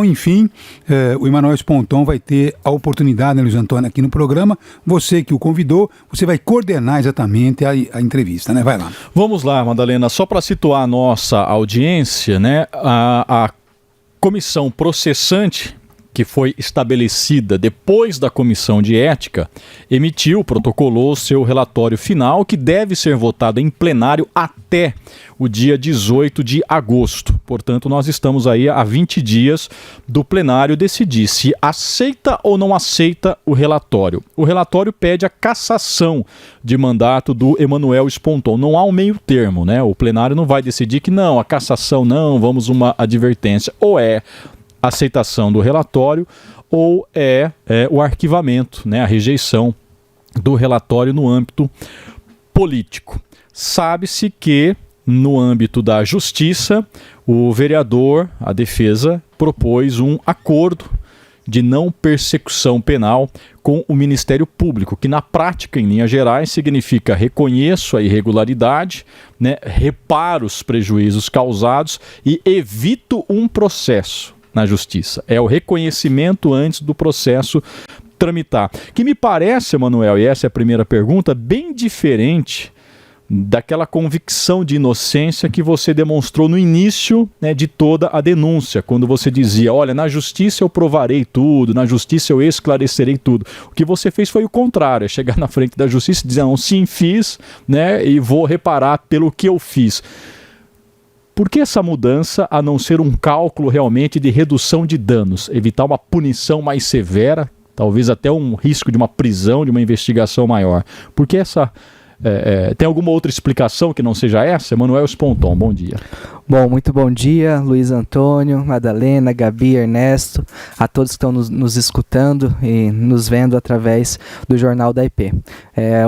Então, enfim, o Emanuel Sponton vai ter a oportunidade, né, Luiz Antônio, aqui no programa. Você que o convidou, você vai coordenar exatamente a entrevista, né? Vai lá. Vamos lá, Madalena. Só para situar a nossa audiência, né? A comissão processante, que foi estabelecida depois da comissão de ética, protocolou seu relatório final, que deve ser votado em plenário até o dia 18 de agosto. Portanto, nós estamos aí há 20 dias do plenário decidir se aceita ou não aceita o relatório. O relatório pede a cassação de mandato do Emanuel Sponton. Não há um meio termo, né? O plenário não vai decidir que não, a cassação não, vamos uma advertência. Ou é aceitação do relatório ou é o arquivamento, né, a rejeição do relatório no âmbito político. Sabe-se que no âmbito da justiça, o vereador, a defesa, propôs um acordo de não persecução penal com o Ministério Público, que na prática, em linhas gerais, significa reconheço a irregularidade, né, reparo os prejuízos causados e evito um processo na justiça. É o reconhecimento antes do processo tramitar. Que me parece, Emanuel, e essa é a primeira pergunta, bem diferente daquela convicção de inocência que você demonstrou no início, né, de toda a denúncia, quando você dizia, olha, na justiça eu provarei tudo, na justiça eu esclarecerei tudo. O que você fez foi o contrário, é chegar na frente da justiça e dizer, não, sim, fiz, né, e vou reparar pelo que eu fiz. Por que essa mudança, a não ser um cálculo realmente de redução de danos, evitar uma punição mais severa, talvez até um risco de uma prisão, de uma investigação maior? Por que essa... tem alguma outra explicação que não seja essa? Emanuel Sponton, bom dia. Bom, muito bom dia, Luiz Antônio, Madalena, Gabi, Ernesto, a todos que estão nos escutando e nos vendo através do Jornal da IP.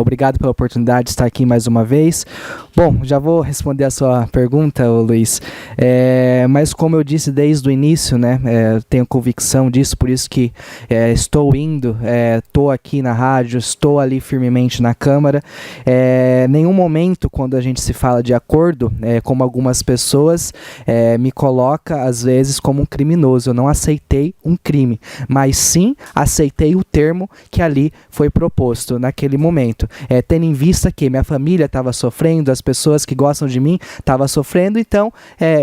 Obrigado pela oportunidade de estar aqui mais uma vez. Bom, já vou responder a sua pergunta, Luiz, mas como eu disse desde o início, né, tenho convicção disso, por isso que estou indo, estou aqui na rádio, estou ali firmemente na Câmara. Nenhum momento, quando a gente se fala de acordo, como algumas pessoas me coloca, às vezes, como um criminoso. Eu não aceitei um crime, mas sim aceitei o termo que ali foi proposto naquele momento. Tendo em vista que minha família estava sofrendo, as pessoas que gostam de mim estavam sofrendo, então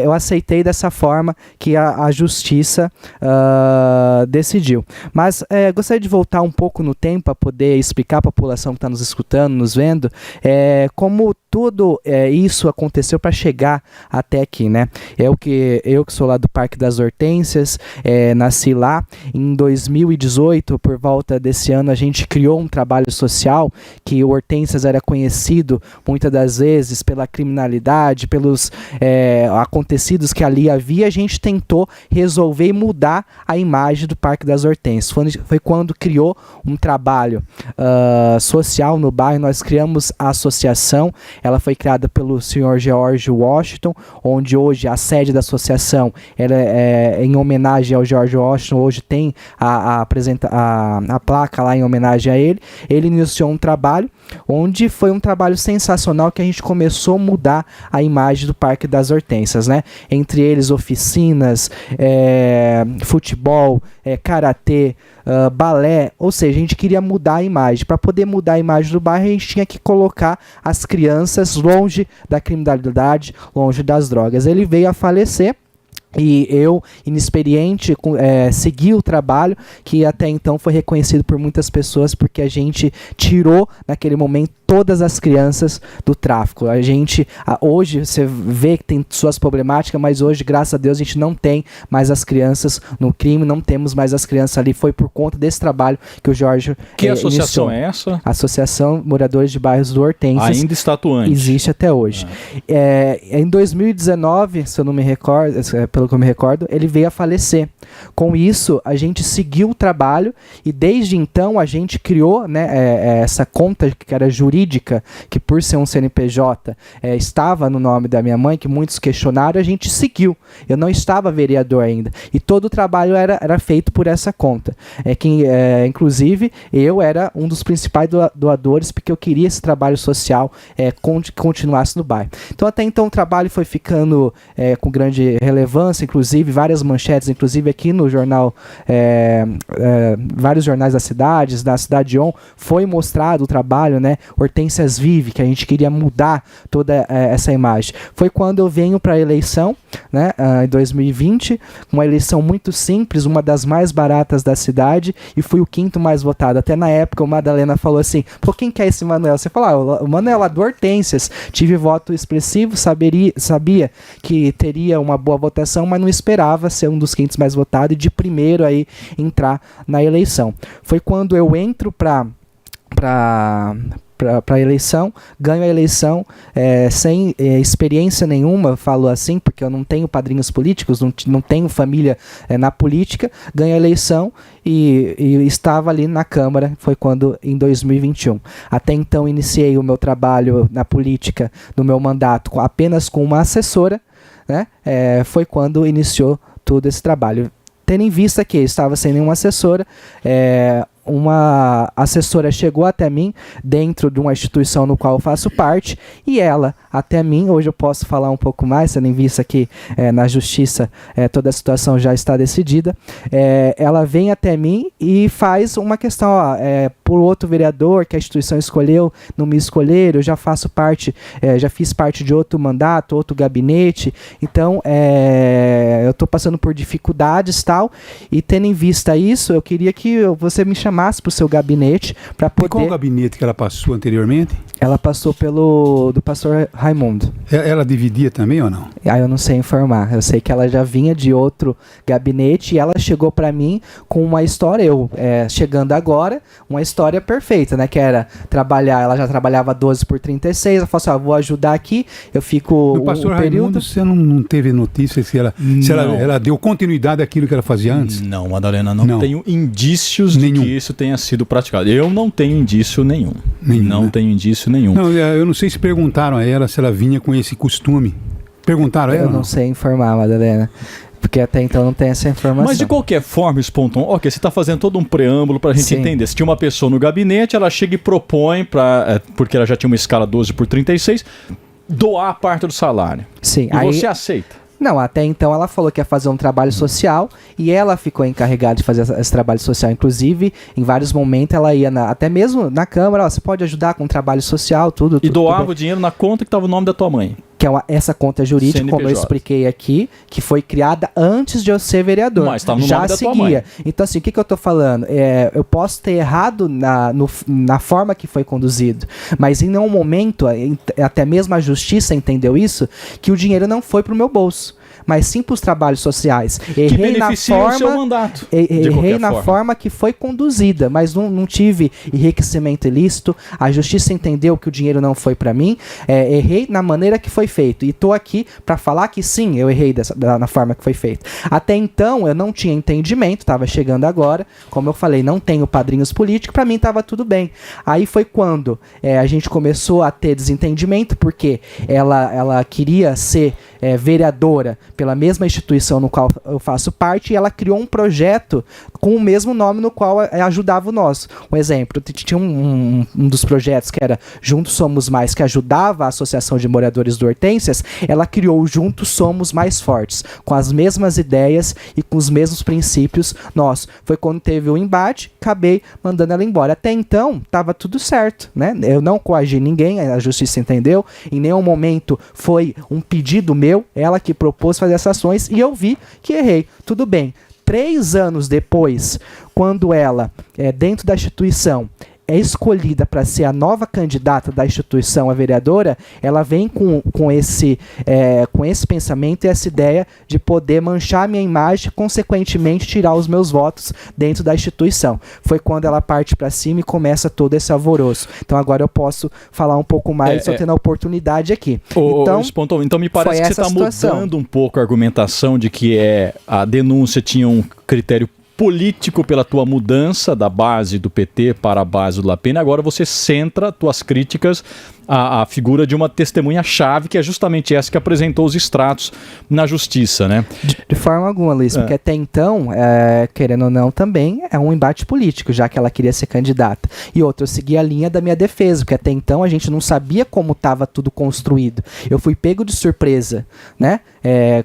eu aceitei dessa forma que a justiça decidiu. Mas gostaria de voltar um pouco no tempo para poder explicar à população que está nos escutando, nos vendo, como tudo isso aconteceu para chegar até aqui, né? Eu que sou lá do Parque das Hortênsias, nasci lá. Em 2018, por volta desse ano, a gente criou um trabalho social que o Hortênsias era conhecido muitas das vezes pela criminalidade, pelos acontecidos que ali havia. A gente tentou resolver e mudar a imagem do Parque das Hortênsias. Foi quando criou um trabalho social no bairro. Nós criamos a associação. Ela foi criada pelo senhor George Washington, onde hoje a sede da associação ela em homenagem ao George Washington. Hoje tem a placa lá em homenagem a ele. Ele iniciou um trabalho onde foi um trabalho sensacional, que a gente começou a mudar a imagem do Parque das Hortênsias, né? Entre eles oficinas, futebol, karatê, balé, ou seja, a gente queria mudar a imagem. Para poder mudar a imagem do bairro, a gente tinha que colocar as crianças longe da criminalidade, longe das drogas. Ele veio a falecer e eu, inexperiente, segui o trabalho que até então foi reconhecido por muitas pessoas, porque a gente tirou naquele momento todas as crianças do tráfico. A gente, hoje, você vê que tem suas problemáticas, mas hoje, graças a Deus, a gente não tem mais as crianças no crime, não temos mais as crianças ali. Foi por conta desse trabalho que o Jorge Que associação iniciou. é essa? Associação Moradores de Bairros do Hortênsias. Ainda está atuante. Existe até hoje. Em 2019, se eu não me recordo, pelo que eu me recordo, ele veio a falecer. Com isso, a gente seguiu o trabalho e desde então a gente criou, né, essa conta que era jurídica jurídica, que por ser um CNPJ estava no nome da minha mãe, que muitos questionaram, a gente seguiu. Eu não estava vereador ainda. E todo o trabalho era feito por essa conta. Inclusive, eu era um dos principais doadores, porque eu queria esse trabalho social continuasse no bairro. Então, até então, o trabalho foi ficando com grande relevância, inclusive várias manchetes, inclusive aqui no jornal, vários jornais da Cidade On, foi mostrado o trabalho, né, Hortências Vive, que a gente queria mudar toda essa imagem. Foi quando eu venho para a eleição, né, em 2020, uma eleição muito simples, uma das mais baratas da cidade, e fui o 5º mais votado. Até na época, o Madalena falou assim, pô, quem que é esse Manuel? Você falou, o Manuel é lá do Hortências. Tive voto expressivo, sabia que teria uma boa votação, mas não esperava ser um dos 500 mais votados e de primeiro aí entrar na eleição. Foi quando eu entro para a eleição, ganho a eleição sem experiência nenhuma, falo assim, porque eu não tenho padrinhos políticos, não tenho família na política, ganho a eleição e estava ali na Câmara, foi quando, em 2021. Até então, iniciei o meu trabalho na política, no meu mandato, apenas com uma assessora, né? Foi quando iniciou todo esse trabalho. Tendo em vista que eu estava sem nenhuma assessora, uma assessora chegou até mim dentro de uma instituição no qual eu faço parte, e ela até mim, hoje eu posso falar um pouco mais, tendo em vista que na justiça toda a situação já está decidida, ela vem até mim e faz uma questão, por outro vereador que a instituição escolheu, não me escolheram, eu já faço parte, já fiz parte de outro mandato, outro gabinete, então eu estou passando por dificuldades, tal, e tendo em vista isso, eu queria que você me chamasse para o seu gabinete para poder... E qual o gabinete que ela passou anteriormente? Ela passou do pastor Raimundo. Ela dividia também ou não? Eu não sei informar. Eu sei que ela já vinha de outro gabinete e ela chegou para mim com uma história, chegando agora, uma história perfeita, né? Que era trabalhar, ela já trabalhava 12 por 36, ela falou assim, vou ajudar aqui, eu fico o pastor período... Raimundo, você não teve notícia se ela deu continuidade àquilo que ela fazia antes? Não, Madalena, não tenho indícios de que isso tenha sido praticado. Eu não tenho indício nenhum. Não tenho indício nenhum. Não, eu não sei se perguntaram a ela se ela vinha com esse costume. Perguntaram a ela? Eu não sei informar, Madalena. Porque até então não tem essa informação. Mas de qualquer forma, Sponton, você está fazendo todo um preâmbulo para a gente entender. Se tinha uma pessoa no gabinete, ela chega e propõe, porque ela já tinha uma escala 12 por 36, doar parte do salário. Sim. E você aceita? Não, até então ela falou que ia fazer um trabalho social e ela ficou encarregada de fazer esse trabalho social. Inclusive, em vários momentos ela ia, até mesmo na Câmara, você pode ajudar com trabalho social, tudo. E doava o dinheiro na conta que estava o nome da tua mãe. Que é essa conta jurídica, CNPJ. Como eu expliquei aqui, que foi criada antes de eu ser vereador. Mas estava no nome da tua mãe. Então, assim, o que eu estou falando? Eu posso ter errado na forma que foi conduzido, mas em nenhum momento, até mesmo a justiça entendeu isso, que o dinheiro não foi para o meu bolso, mas sim para os trabalhos sociais. Errei na forma, o seu mandato. Errei na forma que foi conduzida, mas não tive enriquecimento ilícito. A justiça entendeu que o dinheiro não foi para mim. Errei na maneira que foi feito. E estou aqui para falar que sim, eu errei na forma que foi feito. Até então, eu não tinha entendimento, estava chegando agora. Como eu falei, não tenho padrinhos políticos, para mim estava tudo bem. Aí foi quando a gente começou a ter desentendimento, porque ela queria ser vereadora pela mesma instituição no qual eu faço parte, e ela criou um projeto com o mesmo nome no qual ajudava o nosso. Um exemplo, tinha um dos projetos que era Juntos Somos Mais, que ajudava a Associação de Moradores do Hortências. Ela criou Juntos Somos Mais Fortes, com as mesmas ideias e com os mesmos princípios nossos. Foi quando teve o embate, acabei mandando ela embora. Até então, estava tudo certo, né? Eu não coagi ninguém, a justiça entendeu, em nenhum momento foi um pedido meu, ela que propôs fazer essas ações, e eu vi que errei. Tudo bem. 3 anos depois, quando ela, dentro da instituição, é escolhida para ser a nova candidata da instituição a vereadora, ela vem com esse pensamento e essa ideia de poder manchar a minha imagem e, consequentemente, tirar os meus votos dentro da instituição. Foi quando ela parte para cima e começa todo esse alvoroço. Então agora eu posso falar um pouco mais, estou tendo a oportunidade aqui. Então me parece que você está mudando um pouco a argumentação de que a denúncia tinha um critério político pela tua mudança da base do PT para a base do La Pena. Agora você centra tuas críticas à figura de uma testemunha-chave, que é justamente essa que apresentou os extratos na justiça, né? De forma alguma, Luiz, porque até então, querendo ou não, também é um embate político, já que ela queria ser candidata. E outra, eu segui a linha da minha defesa, porque até então a gente não sabia como estava tudo construído. Eu fui pego de surpresa, né?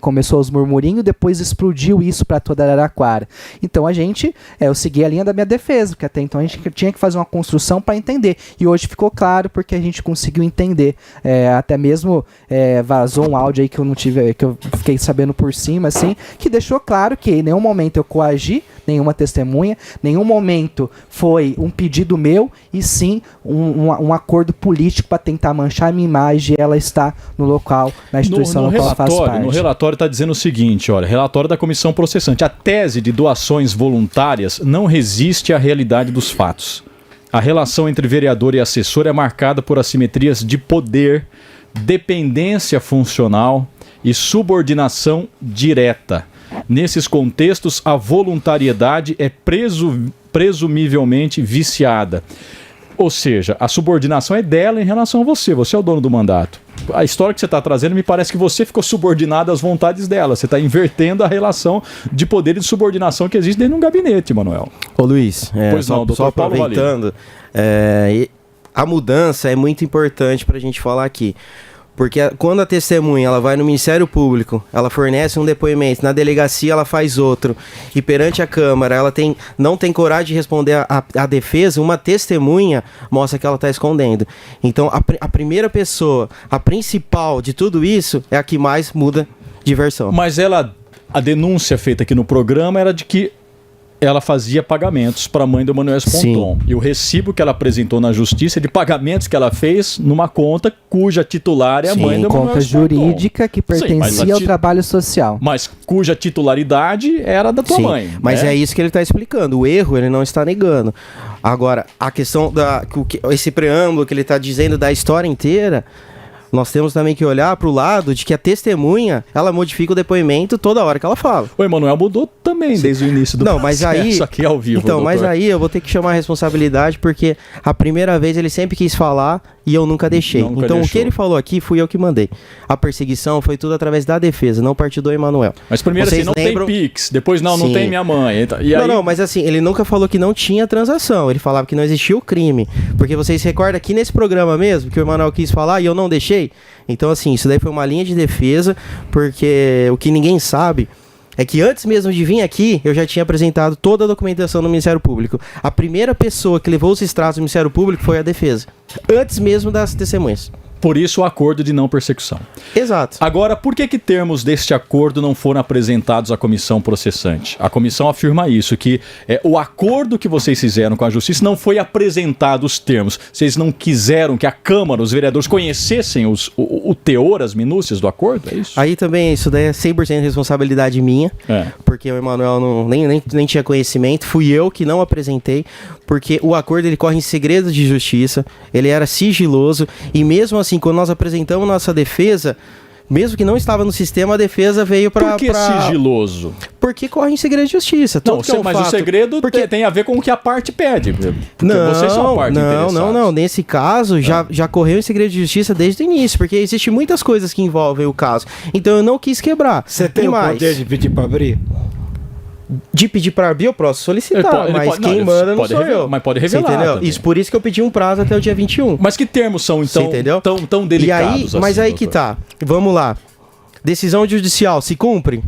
Começou os murmurinhos, depois explodiu isso para toda Araraquara. Então eu segui a linha da minha defesa, porque até então a gente tinha que fazer uma construção para entender. E hoje ficou claro, porque a gente conseguiu entender. Até mesmo vazou um áudio aí que eu não tive, que eu fiquei sabendo por cima, assim, que deixou claro que em nenhum momento eu coagi nenhuma testemunha, nenhum momento foi um pedido meu, e sim um acordo político para tentar manchar a minha imagem, e ela está no local, na instituição no qual ela faz parte. No relatório está dizendo o seguinte, olha, relatório da comissão processante: a tese de doações voluntárias não resiste à realidade dos fatos. A relação entre vereador e assessor é marcada por assimetrias de poder, dependência funcional e subordinação direta. Nesses contextos, a voluntariedade é presumivelmente viciada. Ou seja, a subordinação é dela em relação a você. Você é o dono do mandato. A história que você está trazendo, me parece que você ficou subordinado às vontades dela. Você está invertendo a relação de poder e de subordinação que existe dentro de um gabinete, Manuel. Ô Luiz, só aproveitando, a mudança é muito importante para a gente falar aqui. Porque quando a testemunha ela vai no Ministério Público, ela fornece um depoimento, na delegacia ela faz outro, e perante a Câmara ela não tem coragem de responder a defesa, uma testemunha mostra que ela está escondendo. Então a primeira pessoa, a principal de tudo isso, é a que mais muda de versão. Mas a denúncia feita aqui no programa era de que ela fazia pagamentos para a mãe do Manuel Ponton. E o recibo que ela apresentou na justiça é de pagamentos que ela fez numa conta cuja titular é a mãe do Manuel Ponton. Conta jurídica que pertencia ao trabalho social. Mas cuja titularidade era da tua mãe. Mas é isso que ele está explicando. O erro ele não está negando. Agora, a questão esse preâmbulo que ele está dizendo da história inteira, nós temos também que olhar para o lado de que a testemunha, ela modifica o depoimento toda hora que ela fala. O Emanuel mudou também desde o início do processo aqui ao vivo, então, doutor. Mas aí eu vou ter que chamar a responsabilidade, porque a primeira vez ele sempre quis falar e eu nunca deixei. O que ele falou aqui fui eu que mandei. A perseguição foi tudo através da defesa, não partiu do Emanuel. Mas primeiro assim, não tem Pix, depois não tem minha mãe. E aí... Não, mas assim, ele nunca falou que não tinha transação, ele falava que não existia o crime. Porque vocês se recordam aqui nesse programa mesmo, que o Emanuel quis falar e eu não deixei? Então assim, isso daí foi uma linha de defesa, porque o que ninguém sabe é que antes mesmo de vir aqui, eu já tinha apresentado toda a documentação no Ministério Público. A primeira pessoa que levou os extratos do Ministério Público foi a defesa, antes mesmo das testemunhas. Por isso o acordo de não persecução. Exato. Agora, por que termos deste acordo não foram apresentados à comissão processante? A comissão afirma isso, que o acordo que vocês fizeram com a justiça não foi apresentado os termos. Vocês não quiseram que a Câmara, os vereadores, conhecessem o teor, as minúcias do acordo? É isso? Aí também, isso daí é 100% responsabilidade minha, porque o Emanuel nem tinha conhecimento, fui eu que não apresentei, porque o acordo ele corre em segredo de justiça, ele era sigiloso, e mesmo assim, quando nós apresentamos nossa defesa, mesmo que não estava no sistema, a defesa veio para... Por que sigiloso? Porque corre em segredo de justiça. Mas o segredo tem a ver com o que a parte pede. Vocês são a parte não. Nesse caso, já correu em segredo de justiça desde o início, porque existem muitas coisas que envolvem o caso. Então eu não quis quebrar. Você tem o poder de pedir para abrir? De pedir para abrir, eu posso solicitar, mas quem manda não sou eu. Mas pode revelar. Entendeu? Isso, por isso que eu pedi um prazo até o dia 21. Mas que termos são, então, tão delicados assim? Mas aí doutor? Que tá. Vamos lá. Decisão judicial se cumpre?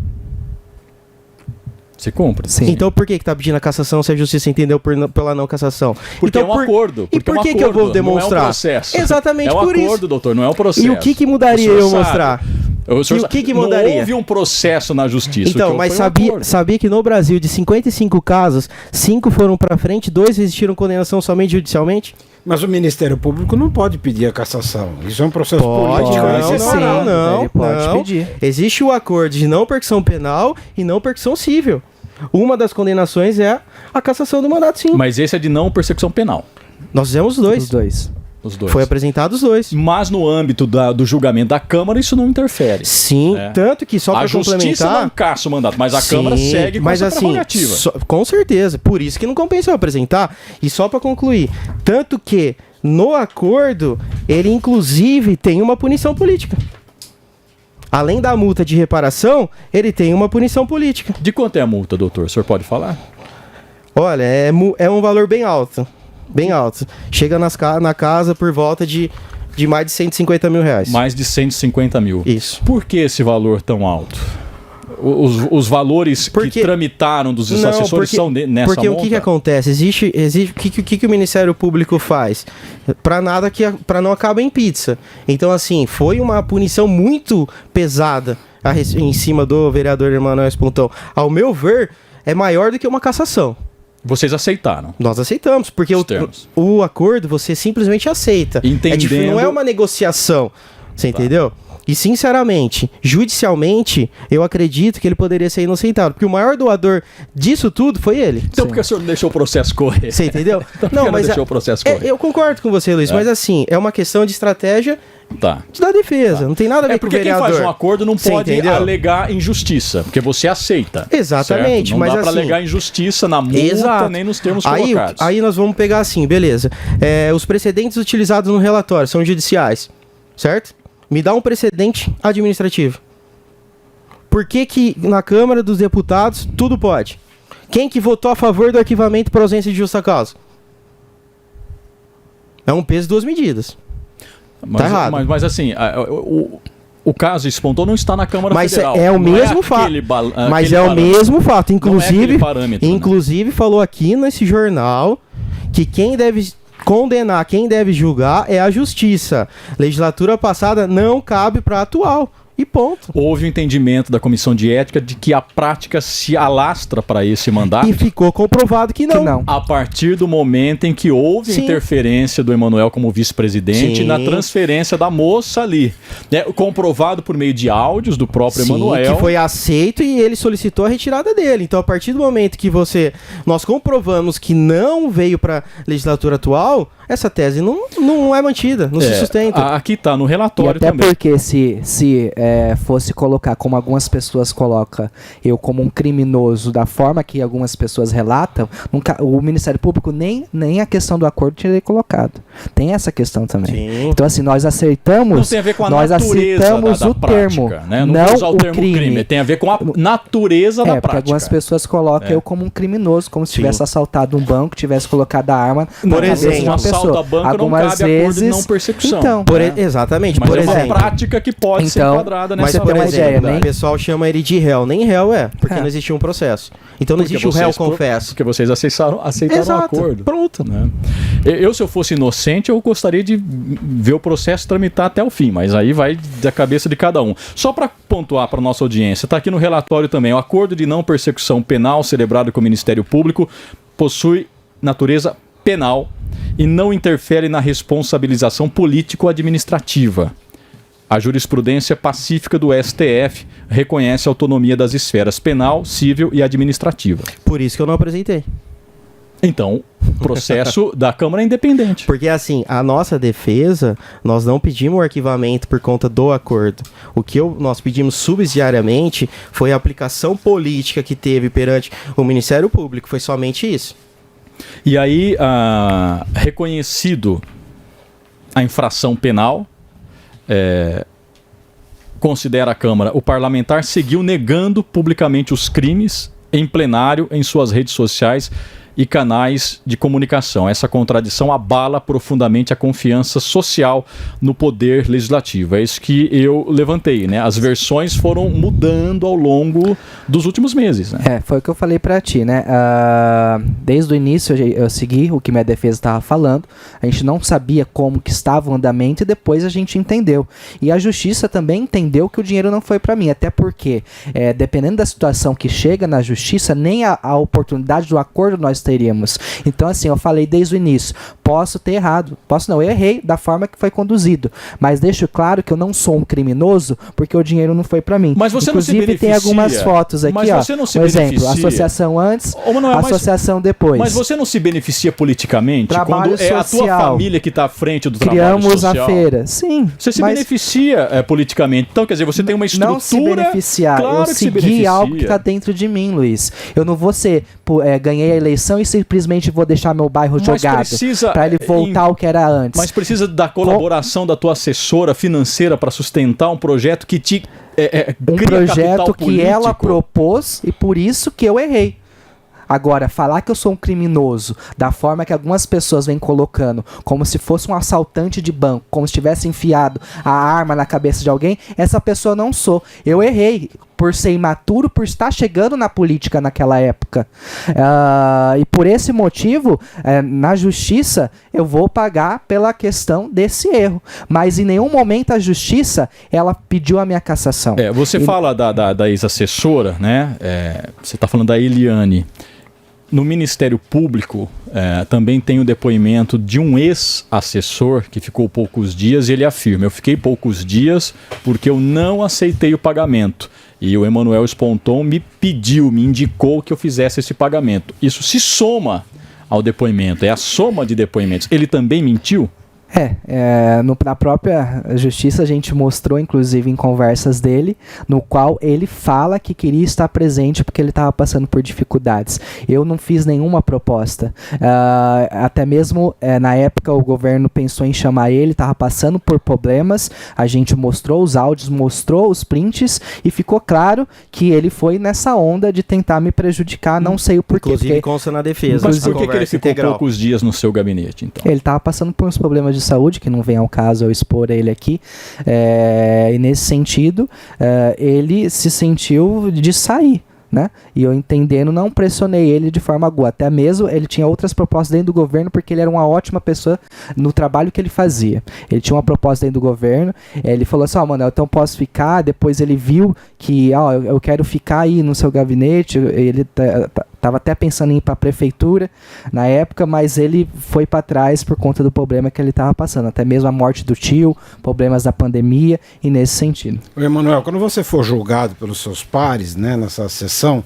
Se cumpre. Sim. Então por que tá pedindo a cassação se a justiça entendeu pela não cassação? Porque então, é um acordo. E por que eu vou demonstrar? Não é um processo. Exatamente por isso. É um acordo, doutor, não é um processo. E o que mudaria eu mostrar? E o que mudaria? Não houve um processo na justiça. Então, mas sabia que no Brasil, de 55 casos, 5 foram para frente, 2 resistiram condenação somente judicialmente? Mas o Ministério Público não pode pedir a cassação. Isso é um processo político. Não. Ele pode pedir. Existe o acordo de não persecução penal e não persecução civil. Uma das condenações é a cassação do mandato, sim. Mas esse é de não persecução penal. Nós fizemos os dois. Os dois. os dois. Foi apresentado os dois. Mas no âmbito do julgamento da Câmara, isso não interfere. Sim, tanto que só para complementar... A Justiça não caça o mandato, mas a Câmara segue com essa prerrogativa. Com certeza, por isso que não compensa eu apresentar. E só para concluir, tanto que no acordo, ele inclusive tem uma punição política. Além da multa de reparação, ele tem uma punição política. De quanto é a multa, doutor? O senhor pode falar? Olha, é um valor bem alto. Bem alto. Chega na casa por volta de mais de 150 mil reais. Mais de 150 mil. Isso. Por que esse valor tão alto? Os valores que tramitaram dos assessores são nessa porque monta? O que acontece? O que o Ministério Público faz? Para não acabar em pizza. Então, assim, foi uma punição muito pesada em cima do vereador Emanuel Espontão. Ao meu ver, é maior do que uma cassação. Vocês aceitaram? Nós aceitamos, porque o acordo você simplesmente aceita. Entendendo... não é uma negociação, você entendeu? E, sinceramente, judicialmente, eu acredito que ele poderia ser inocentado. Porque o maior doador disso tudo foi ele. Então, por que o senhor não deixou o processo correr? Você entendeu? Então, não deixou o processo correr? Eu concordo com você, Luiz, mas assim, é uma questão de estratégia da defesa. Não tem nada a ver com o vereador. Porque quem faz um acordo não pode alegar injustiça, porque você aceita. Exatamente. Certo? Não mas dá assim, para alegar injustiça na multa, nem nos termos colocados. Aí nós vamos pegar assim, beleza. Os precedentes utilizados no relatório são judiciais, certo? Me dá um precedente administrativo. Por que na Câmara dos Deputados tudo pode? Quem que votou a favor do arquivamento por ausência de justa causa? É um peso e duas medidas. Tá errado. Mas assim, o caso Espontão não está na Câmara Federal. É o mesmo fato. Mas é o mesmo fato. Inclusive falou aqui nesse jornal que quem deve condenar, quem deve julgar é a Justiça. Legislatura passada não cabe para a atual. E ponto. Houve um entendimento da Comissão de Ética de que a prática se alastra para esse mandato. E ficou comprovado que não. A partir do momento em que houve interferência do Emanuel como vice-presidente na transferência da moça ali. Comprovado por meio de áudios do próprio Emanuel. Que foi aceito e ele solicitou a retirada dele. Então, a partir do momento que nós comprovamos que não veio para a legislatura atual, essa tese não é mantida, não se sustenta. Aqui está no relatório também. E até porque se fosse colocar, como algumas pessoas colocam, eu como um criminoso, da forma que algumas pessoas relatam, o Ministério Público nem a questão do acordo teria colocado. Tem essa questão também. Sim. Então, assim, nós aceitamos... Não tem a ver com a nós aceitamos da o prática, termo, né? Não não usar o termo crime. Tem a ver com a natureza da prática. Algumas pessoas colocam eu como um criminoso, como se tivesse assaltado um banco, tivesse colocado a arma por exemplo, um assalto a banco algumas não cabe vezes... acordo de não persecução. Então, exatamente. Mas é uma prática que pode ser enquadrada nessa por exemplo, o pessoal chama ele de réu. Nem réu porque não existia um processo. Então não existe o réu confesso. Porque vocês aceitaram o acordo. Pronto. Né? Se eu fosse inocente, eu gostaria de ver o processo tramitar até o fim, mas aí vai da cabeça de cada um. Só para pontuar para nossa audiência, está aqui no relatório também, o acordo de não persecução penal celebrado com o Ministério Público possui natureza penal e não interfere na responsabilização político-administrativa. A jurisprudência pacífica do STF reconhece a autonomia das esferas penal, civil e administrativa. Por isso que eu não apresentei. Então, o processo da Câmara é independente. Porque, assim, a nossa defesa, nós não pedimos o arquivamento por conta do acordo. O que nós pedimos subsidiariamente foi a aplicação política que teve perante o Ministério Público. Foi somente isso. E aí, reconhecido a infração penal, considera a Câmara, o parlamentar seguiu negando publicamente os crimes em plenário em suas redes sociais e canais de comunicação. Essa contradição abala profundamente a confiança social no poder legislativo. É isso que eu levantei, né? As versões foram mudando ao longo dos últimos meses, né? Foi o que eu falei pra ti, né? Desde o início eu segui o que minha defesa estava falando. A gente não sabia como que estava o andamento e depois a gente entendeu. E a justiça também entendeu que o dinheiro não foi para mim, até porque, dependendo da situação que chega na justiça, nem a oportunidade do acordo nós teríamos. Então, assim, eu falei desde o início, posso ter errado, eu errei da forma que foi conduzido, mas deixo claro que eu não sou um criminoso porque o dinheiro não foi para mim. Mas você inclusive, não se beneficia. Tem algumas fotos aqui, mas você não se um exemplo, beneficia. associação antes, Manoel, associação depois. Mas você não se beneficia politicamente Trabalho quando é a tua social. Família que está à frente do trabalho Criamos social? a feira, sim. Você se beneficia politicamente. Então, quer dizer, você tem uma estrutura... Não se beneficiar, claro eu segui algo que está dentro de mim, Luiz. Eu não vou ser, ganhei a eleição e simplesmente vou deixar meu bairro jogado para ele voltar ao que era antes. Mas precisa da colaboração da tua assessora financeira para sustentar um projeto que te um projeto que ela propôs e por isso que eu errei. Agora, falar que eu sou um criminoso, da forma que algumas pessoas vêm colocando, como se fosse um assaltante de banco, como se tivesse enfiado a arma na cabeça de alguém, essa pessoa não sou. Eu errei por ser imaturo, por estar chegando na política naquela época. E por esse motivo, na justiça, eu vou pagar pela questão desse erro. Mas em nenhum momento a justiça, ela pediu a minha cassação. Você fala da ex-assessora, né? Você está falando da Eliane. No Ministério Público, também tem o depoimento de um ex-assessor que ficou poucos dias e ele afirma, eu fiquei poucos dias porque eu não aceitei o pagamento. E o Emanuel Sponton me indicou que eu fizesse esse pagamento. Isso se soma ao depoimento, é a soma de depoimentos. Ele também mentiu? Na própria justiça a gente mostrou, inclusive em conversas dele, no qual ele fala que queria estar presente porque ele estava passando por dificuldades. Eu não fiz nenhuma proposta. Até mesmo na época o governo pensou em chamar ele, estava passando por problemas, a gente mostrou os áudios, mostrou os prints e ficou claro que ele foi nessa onda de tentar me prejudicar, não sei o porquê. Inclusive consta na defesa. Mas por que ele ficou poucos dias no seu gabinete, então? Ele estava passando por uns problemas de saúde, que não vem ao caso eu expor ele aqui, e nesse sentido, ele se sentiu de sair, né? E eu entendendo, não pressionei ele de forma alguma, até mesmo ele tinha outras propostas dentro do governo, porque ele era uma ótima pessoa no trabalho que ele fazia. Ele tinha uma proposta dentro do governo, ele falou assim, Manuel, então posso ficar? Depois ele viu que, eu quero ficar aí no seu gabinete, ele estava até pensando em ir para a prefeitura na época, mas ele foi para trás por conta do problema que ele estava passando, até mesmo a morte do tio, problemas da pandemia, e nesse sentido. Emanuel, quando você for julgado pelos seus pares, né, nessa sessão,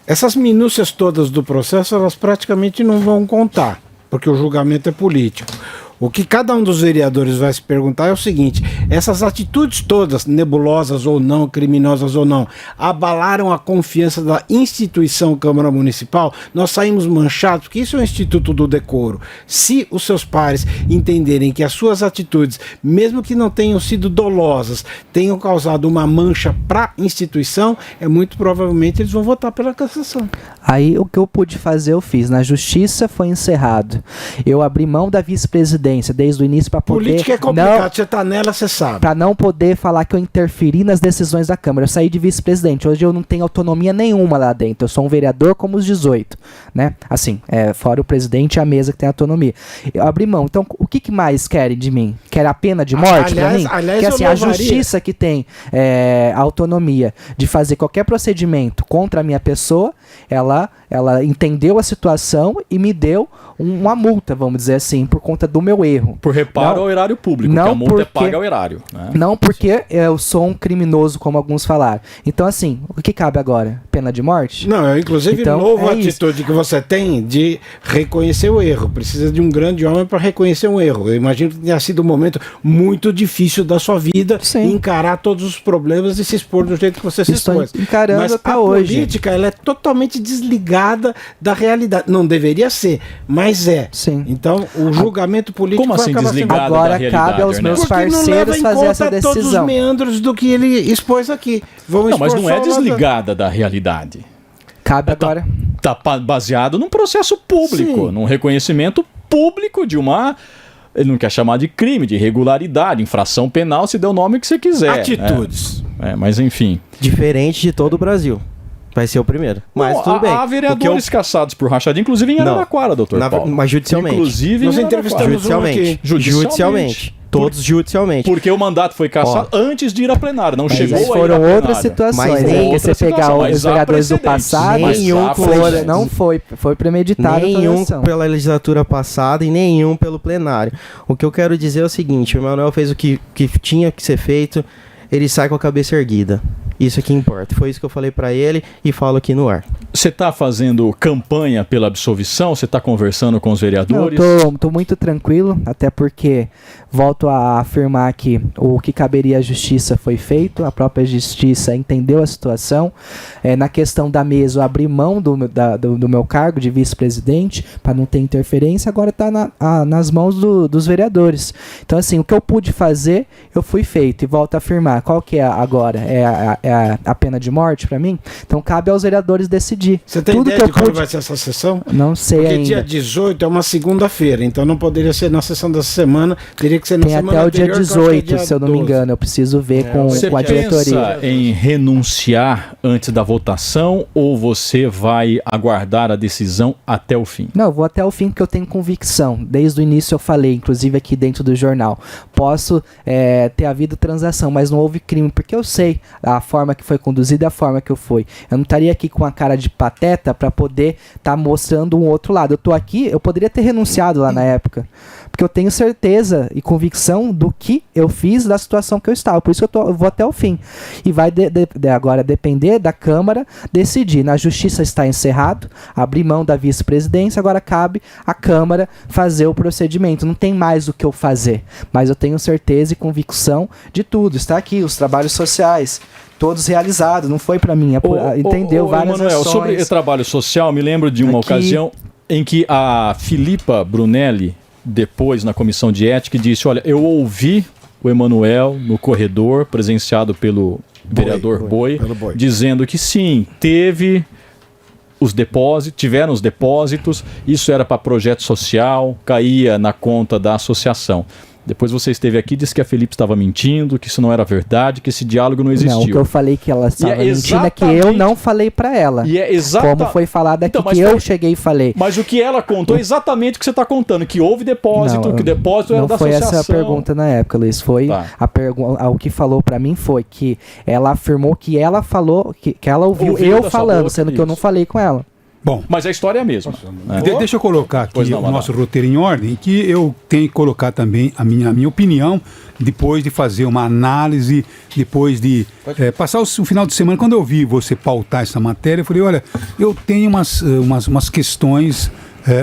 essas minúcias todas do processo, elas praticamente não vão contar, porque o julgamento é político. O que cada um dos vereadores vai se perguntar é o seguinte: essas atitudes todas, nebulosas ou não, criminosas ou não, abalaram a confiança da instituição Câmara Municipal? Nós saímos manchados, porque isso é o Instituto do Decoro. Se os seus pares entenderem que as suas atitudes, mesmo que não tenham sido dolosas, tenham causado uma mancha para a instituição, muito provavelmente eles vão votar pela cassação. Aí o que eu pude fazer, eu fiz. Na justiça foi encerrado. Eu abri mão da vice-presidência desde o início para poder... Política é complicado, você está nela, você sabe. Para não poder falar que eu interferi nas decisões da Câmara. Eu saí de vice-presidente. Hoje eu não tenho autonomia nenhuma lá dentro. Eu sou um vereador como os 18, né? Assim, fora o presidente e a mesa que tem autonomia. Eu abri mão. Então, o que mais querem de mim? Quer a pena de morte para mim? Que assim, a justiça que tem autonomia de fazer qualquer procedimento contra a minha pessoa, ela entendeu a situação e me deu uma multa, vamos dizer assim, por conta do meu erro. Por reparo ao erário público, não, que a multa é paga ao erário. Né? Não porque eu sou um criminoso, como alguns falaram. Então, assim, o que cabe agora? Pena de morte? Não, eu inclusive então, louvo a atitude que você tem de reconhecer o erro. Precisa de um grande homem para reconhecer um erro. Eu imagino que tenha sido um momento muito difícil da sua vida, encarar todos os problemas e se expor do jeito que você se expôs. Encarando mas até a hoje. política, ela é totalmente desligada da realidade. Não deveria ser, mas é. Sim. Então, o julgamento político como assim desligado da agora realidade, cabe aos meus porque parceiros fazer essa decisão. Todos os meandros do que ele expôs aqui. Não, mas não é desligada da realidade. Cabe agora. Tá baseado num processo público, num reconhecimento público de uma... Ele não quer chamar de crime, de irregularidade, infração penal, se dê o nome que você quiser. Atitudes. Mas enfim. Diferente de todo o Brasil. Vai ser o primeiro. Mas tudo bem. Há vereadores caçados por rachadinha, inclusive em Araraquara, doutor Paulo. Mas judicialmente. Inclusive nós em entrevistamos judicialmente. Judicialmente. Todos judicialmente. Porque o mandato foi cassado antes de ir a plenário, não mas chegou aí foram outras situações, porque você pegar os vereadores do passado, foi premeditado. Nenhum pela legislatura passada e nenhum pelo plenário. O que eu quero dizer é o seguinte, o Emanuel fez o que tinha que ser feito, ele sai com a cabeça erguida. Isso é que importa. Foi isso que eu falei pra ele e falo aqui no ar. Você está fazendo campanha pela absolvição? Você está conversando com os vereadores? Eu tô muito tranquilo, até porque volto a afirmar que o que caberia à justiça foi feito, a própria justiça entendeu a situação. Na questão da mesa, eu abri mão do meu cargo de vice-presidente para não ter interferência, agora está nas mãos dos vereadores. Então, assim, o que eu pude fazer, eu fui feito. E volto a afirmar, qual que é agora? É a pena de morte para mim? Então, cabe aos vereadores decidir. Você tem ideia de quando vai ser essa sessão? Não sei porque ainda. Dia 18 é uma segunda-feira, então não poderia ser na sessão dessa semana, teria que ser na semana até o anterior, dia 18, se eu não 12. me engano. Eu preciso ver com a diretoria. Você pensa em renunciar antes da votação ou você vai aguardar a decisão até o fim? Não, eu vou até o fim porque eu tenho convicção. Desde o início eu falei, inclusive aqui dentro do jornal, posso ter havido transação, mas não houve crime, porque eu sei a forma que foi conduzida e a forma que eu fui. Eu não estaria aqui com a cara de pateta para poder estar mostrando um outro lado. Eu tô aqui, eu poderia ter renunciado lá na época, porque eu tenho certeza e convicção do que eu fiz, da situação que eu estava. Por isso que eu vou até o fim. E vai agora depender da Câmara decidir. Na Justiça está encerrado, abrir mão da vice-presidência, agora cabe à Câmara fazer o procedimento. Não tem mais o que eu fazer, mas eu tenho certeza e convicção de tudo. Está aqui, os trabalhos sociais, todos realizados, não foi para mim, entendeu? Várias Emanuel, ações. sobre trabalho social, me lembro de uma ocasião em que a Filipa Brunelli, depois na comissão de ética, disse, olha, eu ouvi o Emanuel no corredor, presenciado pelo vereador Boi, dizendo que sim, tiveram os depósitos, isso era para projeto social, caía na conta da associação. Depois você esteve aqui e disse que a Felipe estava mentindo, que isso não era verdade, que esse diálogo não existiu. Não, o que eu falei que ela estava mentindo é que eu não falei para ela. E como foi falado aqui, que eu cheguei e falei. Mas o que ela contou é exatamente o que você está contando, que houve depósito, que o depósito era da associação. Não foi essa a pergunta na época, Luiz. Foi o que falou para mim foi que ela afirmou que ela falou, que ela ouviu eu falando, sendo que eu não falei com ela. Bom, mas a história é a mesma. Deixa eu colocar aqui o nosso roteiro em ordem, que eu tenho que colocar também a minha opinião, depois de fazer uma análise, depois de passar o final de semana. Quando eu vi você pautar essa matéria, eu falei, olha, eu tenho umas questões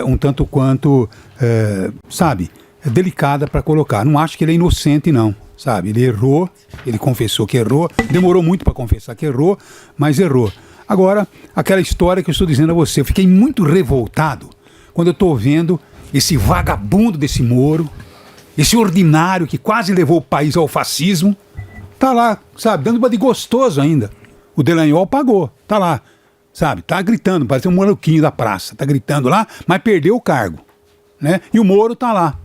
um tanto quanto, delicada para colocar. Não acho que ele é inocente, não. Sabe, ele errou, ele confessou que errou, demorou muito para confessar que errou, mas errou. Agora, aquela história que eu estou dizendo a você, eu fiquei muito revoltado quando eu estou vendo esse vagabundo desse Moro, esse ordinário que quase levou o país ao fascismo, tá lá, sabe, dando uma de gostoso ainda. O Delanhol pagou, tá lá, sabe, tá gritando, parece um maluquinho da praça, tá gritando lá, mas perdeu o cargo, né? E o Moro tá lá.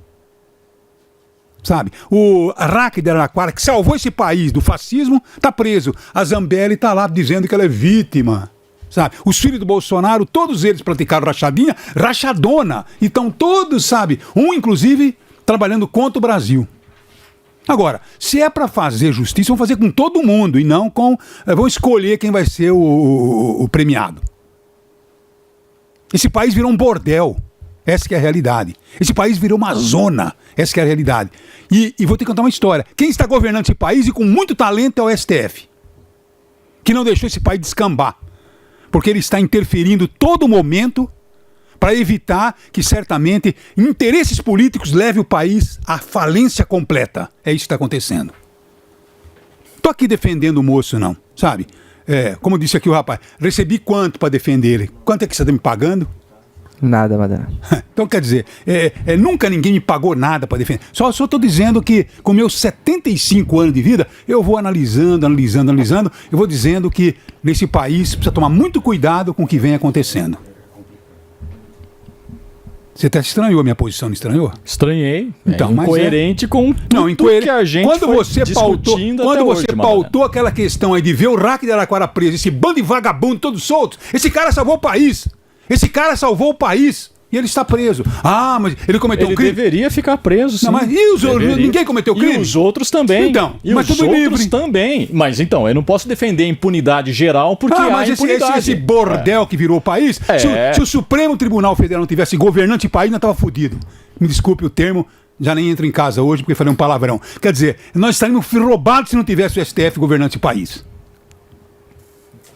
Sabe, o Araque de Araraquara, que salvou esse país do fascismo, está preso. A Zambelli está lá dizendo que ela é vítima. Sabe, os filhos do Bolsonaro, todos eles praticaram rachadona. Então todos, sabe, inclusive trabalhando contra o Brasil. Agora, se é para fazer justiça, vão fazer com todo mundo e não com... vão escolher quem vai ser o premiado. Esse país virou um bordel. Essa que é a realidade. Esse país virou uma zona. Essa que é a realidade. E vou te contar uma história. Quem está governando esse país e com muito talento é o STF. Que não deixou esse país descambar. Porque ele está interferindo todo momento para evitar que, certamente, interesses políticos levem o país à falência completa. É isso que está acontecendo. Estou aqui defendendo o moço, não. Sabe? Como disse aqui o rapaz, recebi quanto para defender ele? Quanto é que você está me pagando? Nada, Madalena. Então, quer dizer, nunca ninguém me pagou nada para defender. Só estou dizendo que, com meus 75 anos de vida, eu vou analisando, eu vou dizendo que nesse país precisa tomar muito cuidado com o que vem acontecendo. Você até estranhou a minha posição, não estranhou? Estranhei. Então, incoerente com tudo que a gente discutindo quando até você hoje, pautou aquela questão aí de ver o Araque de Araraquara preso, esse bando de vagabundo todos soltos, esse cara salvou o país. Esse cara salvou o país. e ele está preso. Ah, mas ele cometeu um crime. Ele deveria ficar preso, sim. Não, mas e os outros? Ninguém cometeu crime? E os outros também. Então, e mas os tudo outros livre. também. Mas então, eu não posso defender a impunidade geral porque há mas impunidade. esse bordel que virou o país, se o Supremo Tribunal Federal não tivesse governante país, não estava fodido. Me desculpe o termo, já nem entro em casa hoje porque falei um palavrão. Quer dizer, nós estaríamos roubados se não tivesse o STF governante país.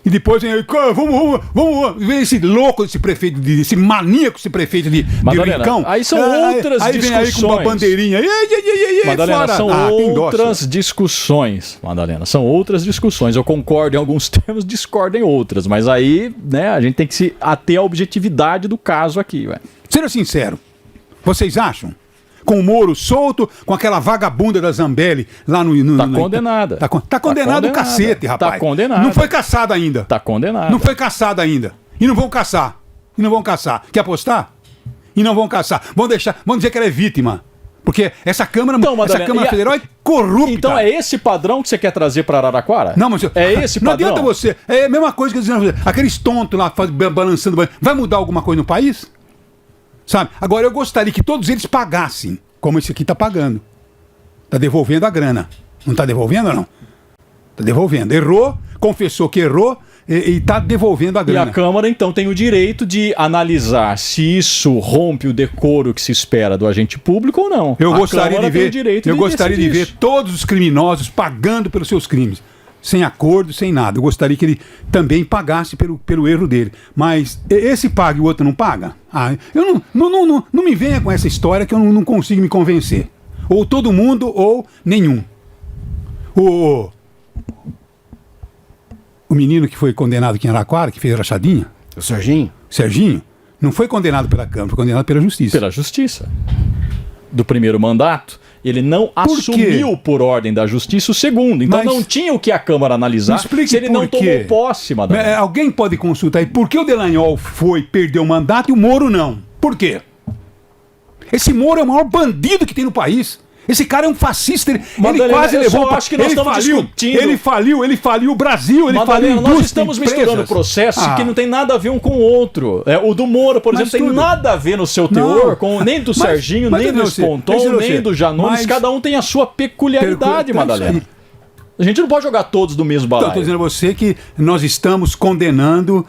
E depois vem aí, vamos ver esse louco, esse prefeito, esse maníaco, esse prefeito de Rincão. Aí são outras aí discussões. Vem aí com uma bandeirinha. Madalena, fora. são outras discussões. Madalena, são outras discussões. Eu concordo em alguns termos, discordo em outras. Mas aí, né, a gente tem que se ater à objetividade do caso aqui. Véio. Seja sincero, vocês acham? Com o Moro solto, com aquela vagabunda da Zambelli lá no... Tá condenada. Tá condenado o cacete, rapaz. Tá condenado. Não foi caçado ainda. Tá condenado. Não foi caçado ainda. E não vão caçar. Quer apostar? E não vão caçar. Vão dizer que ela é vítima. Porque essa Câmara, essa Câmara Federal é corrupta. Então é esse padrão que você quer trazer para Araraquara? Não, mas é esse padrão. Não adianta você. É a mesma coisa que eu dizendo, aqueles tontos lá balançando. Vai mudar alguma coisa no país? Sabe? Agora eu gostaria que todos eles pagassem, como esse aqui está pagando. Está devolvendo a grana. Não está devolvendo ou não? Está devolvendo. Errou, confessou que errou e está devolvendo a grana. E a Câmara, então, tem o direito de analisar se isso rompe o decoro que se espera do agente público ou não. Eu gostaria de ver todos os criminosos pagando pelos seus crimes. Sem acordo, sem nada. Eu gostaria que ele também pagasse pelo erro dele. Mas esse paga e o outro não paga? Eu não me venha com essa história que eu não consigo me convencer. Ou todo mundo ou nenhum. O menino que foi condenado aqui em Araraquara, que fez a rachadinha. O Serginho? Serginho, não foi condenado pela Câmara, foi condenado pela Justiça. Pela Justiça. Do primeiro mandato. Ele não assumiu por ordem da Justiça o segundo. Então não tinha o que a Câmara analisar se ele não tomou posse, madame. Alguém pode consultar aí por que o Delanhol perdeu o mandato e o Moro não? Por quê? Esse Moro é o maior bandido que tem no país. Esse cara é um fascista, ele quase levou... Eu acho que nós estamos discutindo... Ele faliu o Brasil, ele faliu a indústria, nós estamos misturando processos que não tem nada a ver um com o outro. O do Moro, por exemplo, tem nada a ver no seu teor, nem do Serginho, nem do Esponton, nem do Janones. Cada um tem a sua peculiaridade, Madalena. A gente não pode jogar todos do mesmo balaio. Estou dizendo a você que nós estamos condenando,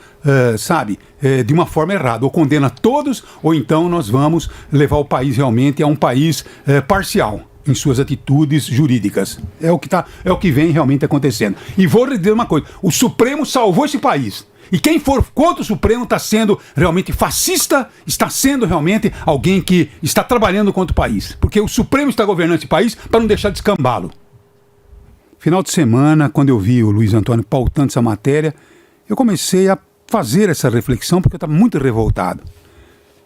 de uma forma errada. Ou condena todos, ou então nós vamos levar o país realmente a um país parcial em suas atitudes jurídicas. É o que vem realmente acontecendo. E vou dizer uma coisa, o Supremo salvou esse país. E quem for contra o Supremo está sendo realmente fascista, está sendo realmente alguém que está trabalhando contra o país. Porque o Supremo está governando esse país para não deixar de escambá-lo. Final de semana, quando eu vi o Luiz Antônio pautando essa matéria, eu comecei a fazer essa reflexão porque eu estava muito revoltado.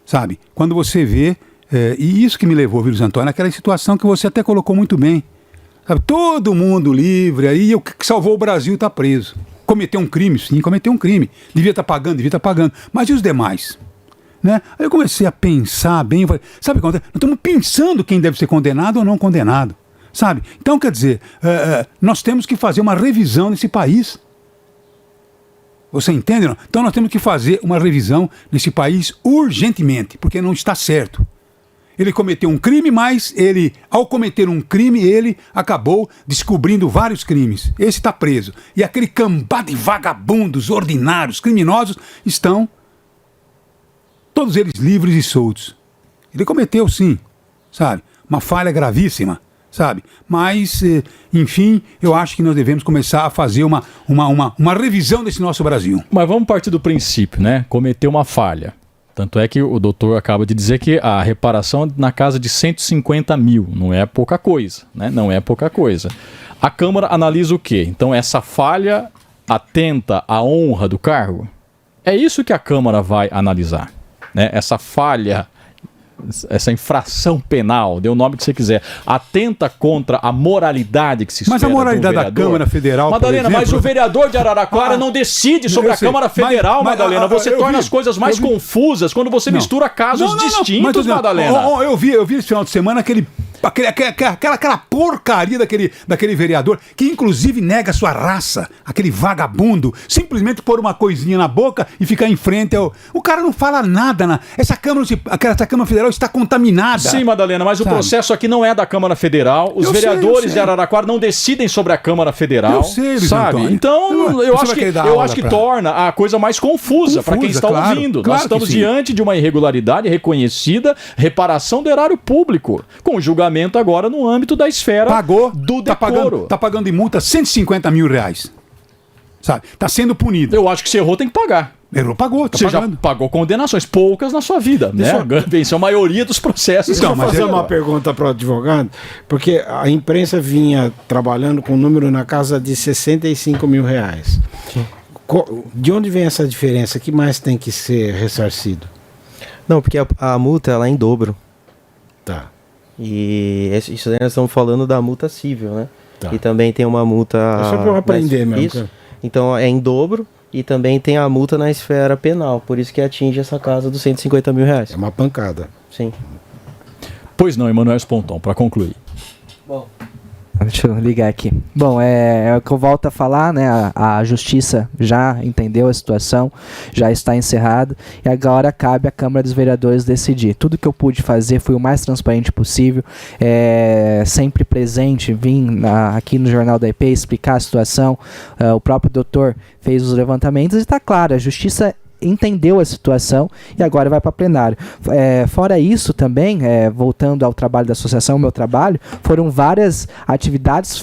Sabe? Quando você vê... e isso que me levou, Luiz Antônio, aquela situação que você até colocou muito bem. Sabe? Todo mundo livre, aí o que salvou o Brasil está preso. Cometeu um crime, sim, cometeu um crime. Devia estar pagando. Mas e os demais? Né? Aí eu comecei a pensar bem, sabe quando nós estamos pensando quem deve ser condenado ou não condenado. Sabe? Então, quer dizer, nós temos que fazer uma revisão nesse país. Você entende? Não? Então nós temos que fazer uma revisão nesse país urgentemente, porque não está certo. Ele cometeu um crime, mas ao cometer um crime, ele acabou descobrindo vários crimes. Esse está preso. E aquele cambado de vagabundos, ordinários, criminosos, estão todos eles livres e soltos. Ele cometeu, sim, sabe? Uma falha gravíssima, sabe? Mas, enfim, eu acho que nós devemos começar a fazer uma revisão desse nosso Brasil. Mas vamos partir do princípio, né? Cometeu uma falha. Tanto é que o doutor acaba de dizer que a reparação é na casa de 150 mil. Não é pouca coisa, né? Não é pouca coisa. A Câmara analisa o quê? Então essa falha atenta à honra do cargo? É isso que a Câmara vai analisar, né? Essa falha, essa infração penal, dê o nome que você quiser, atenta contra a moralidade que se espera. Mas a moralidade da Câmara Federal, Madalena, mas o vereador de Araraquara não decide sobre a Câmara Federal, Madalena. Você torna as coisas mais confusas quando você mistura casos distintos, Madalena. Eu vi esse final de semana aquele Aquela porcaria daquele vereador, que inclusive nega sua raça, aquele vagabundo, simplesmente pôr uma coisinha na boca e ficar em frente ao... O cara não fala nada. Essa Câmara Federal está contaminada. Sim, Madalena, mas o processo aqui não é da Câmara Federal. Os vereadores de Araraquara não decidem sobre a Câmara Federal. Eu sei, Luiz Antônio. Então, eu acho que torna a coisa mais confusa para quem está ouvindo. Nós estamos diante de uma irregularidade reconhecida, reparação do erário público, com julgamento agora no âmbito da esfera do decoro. Está pagando de multa R$150 mil. Sabe? Está sendo punido. Eu acho que se errou tem que pagar. Errou, pagou. Você já pagou condenações, poucas na sua vida, né? Venceu a maioria dos processos. Então, mas fazer uma pergunta para o advogado, porque a imprensa vinha trabalhando com um número na casa de R$65 mil. De onde vem essa diferença? O que mais tem que ser ressarcido? Não, porque a multa ela é em dobro. Tá. E isso daí nós estamos falando da multa civil, né? Tá. E também tem uma multa... É só para eu aprender mesmo. Isso. Então é em dobro e também tem a multa na esfera penal. Por isso que atinge essa casa dos R$150 mil. É uma pancada. Sim. Pois não, Emanuel Sponton, para concluir. Bom, deixa eu ligar aqui. Bom, é o que eu volto a falar, né? A justiça já entendeu a situação, já está encerrada e agora cabe à Câmara dos Vereadores decidir. Tudo que eu pude fazer foi o mais transparente possível, sempre presente, vim aqui no Jornal da IP explicar a situação. O próprio doutor fez os levantamentos e está claro, a justiça entendeu a situação e agora vai para plenário. Fora isso também, voltando ao trabalho da associação, meu trabalho, foram várias atividades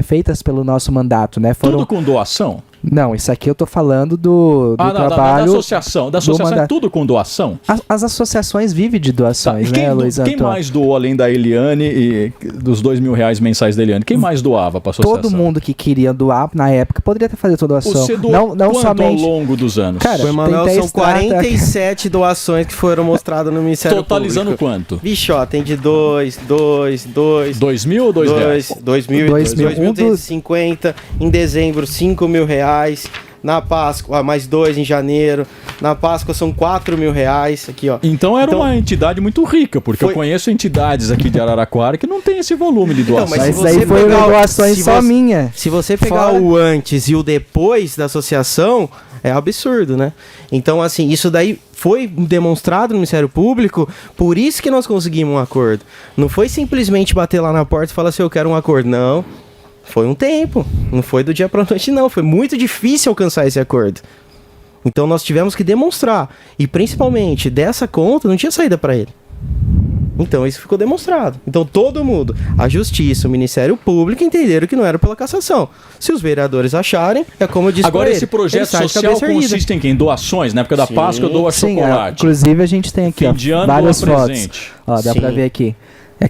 feitas pelo nosso mandato, né? Tudo com doação? Não, isso aqui eu tô falando do trabalho... Da associação. Da associação é tudo com doação? As associações vivem de doações, né, Luiz Antônio? Quem mais doou, além da Eliane e dos R$2 mil mensais da Eliane? Quem mais doava para a associação? Todo mundo que queria doar, na época, poderia ter feito toda a doação. Você doou não somente ao longo dos anos? Cara, Emanuel, são 47 doações que foram mostradas no Ministério Totalizando Público. Quanto? Vixe, ó, tem de 2 mil ou R$2? 2.250, em dezembro R$5 mil, na Páscoa mais 2 em janeiro, na Páscoa são R$4 mil, aqui ó. Então era uma entidade muito rica, porque eu conheço entidades aqui de Araraquara que não tem esse volume de doação. Mas aí foi doações só minha. Se você pegar o antes e o depois da associação, é absurdo, né? Então assim, isso daí foi demonstrado no Ministério Público, por isso que nós conseguimos um acordo. Não foi simplesmente bater lá na porta e falar assim, eu quero um acordo, não. Foi um tempo, não foi do dia para a noite não, foi muito difícil alcançar esse acordo. Então nós tivemos que demonstrar, e principalmente dessa conta não tinha saída para ele. Então isso ficou demonstrado. Então todo mundo, a Justiça, o Ministério Público entenderam que não era pela cassação. Se os vereadores acharem, é como eu disse. Agora esse projeto social consiste em quê? Em doações? Na época da Páscoa eu dou chocolate. Inclusive a gente tem aqui várias fotos. Ó, dá para ver aqui.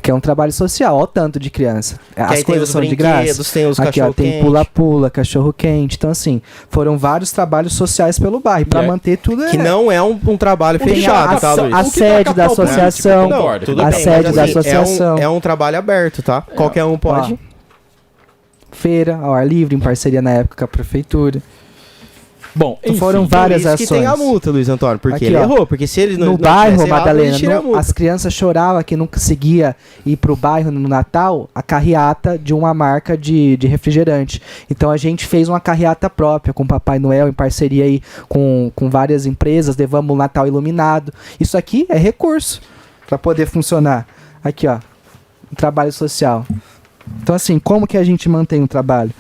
Que é um trabalho social, ó, o tanto de criança. As coisas são de graça. Tem os aqui, ó, tem pula-pula, cachorro-quente. Então, assim, foram vários trabalhos sociais pelo bairro, para manter tudo... Que não é um trabalho fechado, tá, Luiz? A sede da associação. A sede da associação. É um trabalho aberto, tá? Qualquer um pode. Feira, ao ar livre, em parceria na época com a prefeitura. Bom, enfim, foram várias ações. Que tem a multa, Luiz Antônio, porque aqui, ele errou, porque se ele não no bairro, Madalena, as crianças choravam que não conseguia ir pro bairro no Natal, a carreata de uma marca de refrigerante. Então a gente fez uma carreata própria com o Papai Noel, em parceria aí com várias empresas, levamos o Natal iluminado. Isso aqui é recurso para poder funcionar. Aqui, ó, um trabalho social. Então assim, como que a gente mantém o trabalho?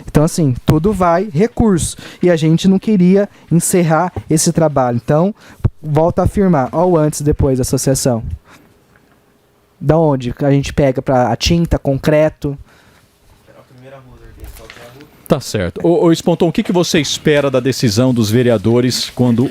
Então, assim, tudo vai recurso. E a gente não queria encerrar esse trabalho. Então, volto a afirmar. Olha o antes e depois da associação. Da onde a gente pega para a tinta, concreto. Tá certo. Ô Sponton, o que você espera da decisão dos vereadores quando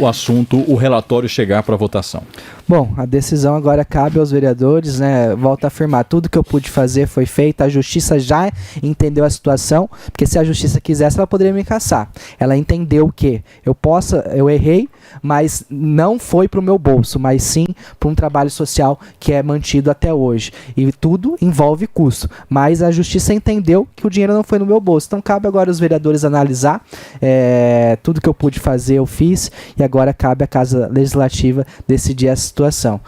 o relatório chegar para votação? Bom, a decisão agora cabe aos vereadores, né? Volto a afirmar, tudo que eu pude fazer foi feito, a justiça já entendeu a situação, porque se a justiça quisesse, ela poderia me caçar. Ela entendeu que eu errei, mas não foi para o meu bolso, mas sim para um trabalho social que é mantido até hoje. E tudo envolve custo, mas a justiça entendeu que o dinheiro não foi no meu bolso. Então cabe agora os vereadores analisar, tudo que eu pude fazer eu fiz, e agora cabe à Casa Legislativa decidir a situação. situação.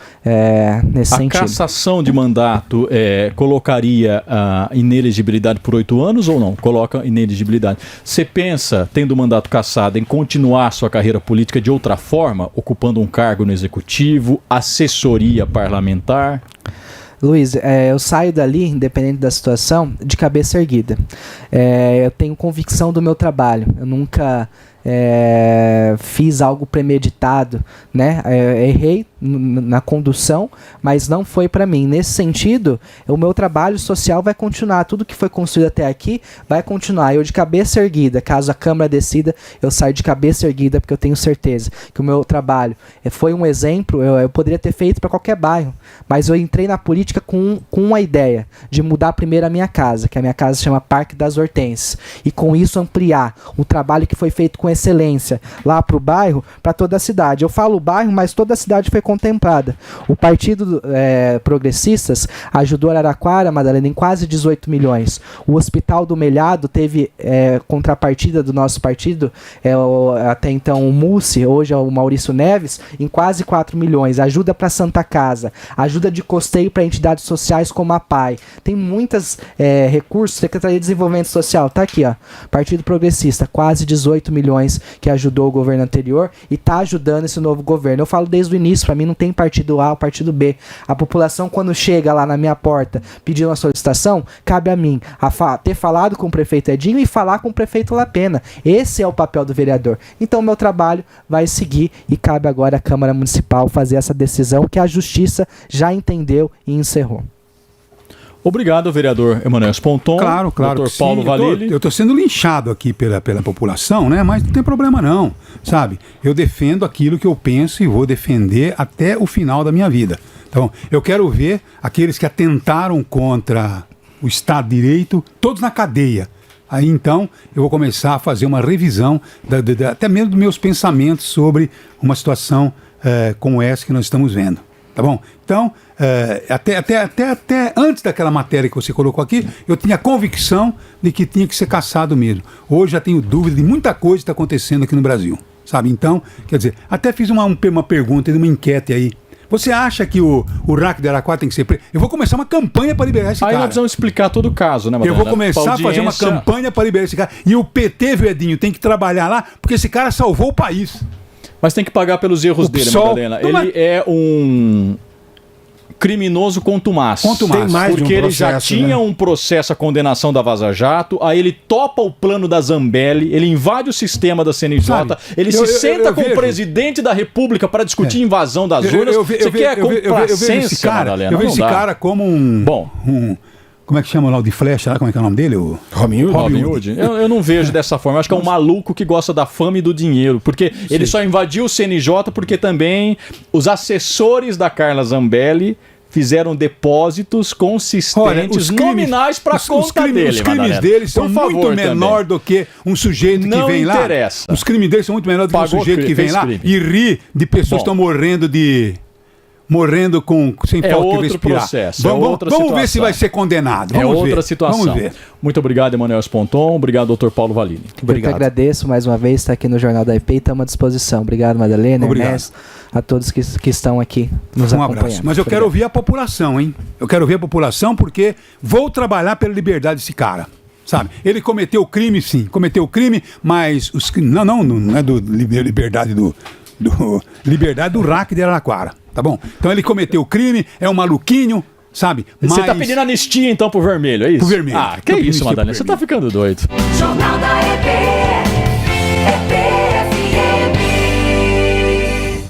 Nesse sentido. A cassação de mandato colocaria a inelegibilidade por 8 anos ou não? Coloca inelegibilidade. Você pensa, tendo o mandato cassado, em continuar sua carreira política de outra forma, ocupando um cargo no executivo, assessoria parlamentar? Luiz, eu saio dali, independente da situação, de cabeça erguida. Eu tenho convicção do meu trabalho. Eu nunca fiz algo premeditado, né? Errei na condução, mas não foi para mim. Nesse sentido, o meu trabalho social vai continuar. Tudo que foi construído até aqui vai continuar. Eu de cabeça erguida, caso a Câmara decida, eu saio de cabeça erguida, porque eu tenho certeza que o meu trabalho foi um exemplo. Eu poderia ter feito para qualquer bairro, mas eu entrei na política com uma ideia de mudar primeiro a minha casa, que a minha casa se chama Parque das Hortênsias, e com isso ampliar o trabalho que foi feito com excelência lá para o bairro, para toda a cidade. Eu falo bairro, mas toda a cidade foi contemplada. O Partido Progressistas ajudou Araraquara, Madalena, em quase 18 milhões. O Hospital do Melhado teve contrapartida do nosso partido, até então o Mussi, hoje é o Maurício Neves, em quase 4 milhões. Ajuda para Santa Casa, ajuda de custeio para entidades sociais como a PAI. Tem muitos recursos. Secretaria de Desenvolvimento Social, tá aqui, ó. Partido Progressista, quase 18 milhões que ajudou o governo anterior e está ajudando esse novo governo. Eu falo desde o início, para mim não tem partido A ou partido B. A população, quando chega lá na minha porta pedindo uma solicitação, cabe a mim ter falado com o prefeito Edinho e falar com o prefeito Lapena. Esse é o papel do vereador. Então meu trabalho vai seguir e cabe agora à Câmara Municipal fazer essa decisão que a Justiça já entendeu e encerrou. Obrigado, vereador Emanuel Sponton. Claro, Dr. Paulo Valili. Eu estou sendo linchado aqui pela população, né? Mas não tem problema não, sabe? Eu defendo aquilo que eu penso e vou defender até o final da minha vida. Então, eu quero ver aqueles que atentaram contra o Estado de Direito, todos na cadeia. Aí, então, eu vou começar a fazer uma revisão, até mesmo dos meus pensamentos sobre uma situação como essa que nós estamos vendo. Tá bom? Então, até antes daquela matéria que você colocou aqui, eu tinha convicção de que tinha que ser cassado mesmo. Hoje já tenho dúvida de muita coisa que está acontecendo aqui no Brasil, sabe? Então, quer dizer, até fiz uma pergunta, uma enquete aí. Você acha que o RAC de Araraquara tem que ser preso? Eu vou começar uma campanha para liberar esse cara. Aí nós precisamos explicar todo o caso, né, Madalena? Eu vou começar a fazer uma campanha para liberar esse cara. E o PT, Edinho, tem que trabalhar lá, porque esse cara salvou o país. Mas tem que pagar pelos erros dele, Madalena. Ele é um criminoso contumaz. Tem mais porque ele já tinha um processo, a condenação da Vaza Jato, aí ele topa o plano da Zambelli, ele invade o sistema da CNJ, sabe, ele se senta com o presidente da República para discutir invasão das urnas. Você quer complacência, Madalena? Eu vejo esse cara como como é que chama lá o de flecha? Como é que é o nome dele? Robin Hood. Eu não vejo dessa forma. Eu acho que é um maluco que gosta da fama e do dinheiro. Porque ele só invadiu o CNJ porque também os assessores da Carla Zambelli fizeram depósitos consistentes, nominais para conta dele. Os crimes deles são muito menor do que um sujeito que vem lá. Não interessa. Os crimes deles são muito menor do que um sujeito que vem lá e ri de pessoas que estão morrendo sem falta de respirar. Processo, vamos ver se vai ser condenado. Outra situação. Vamos ver. Muito obrigado, Emanuel Sponton. Obrigado, Dr. Paulo Valili. Obrigado. Eu que agradeço mais uma vez estar aqui no Jornal da IP e estamos à disposição. Obrigado, Madalena, Ernesto, a todos que estão aqui nos acompanhando. Abraço. Mas eu quero ouvir a população, hein? Eu quero ouvir a população porque vou trabalhar pela liberdade desse cara. Sabe? Ele cometeu crime, sim. Cometeu crime, mas não é do liberdade liberdade do RAC de Araraquara. Tá bom? Então ele cometeu crime, é um maluquinho, sabe? Você tá pedindo anistia então pro vermelho, é isso? Pro vermelho. Que isso, Madalena? Você tá ficando doido. Jornal da EP.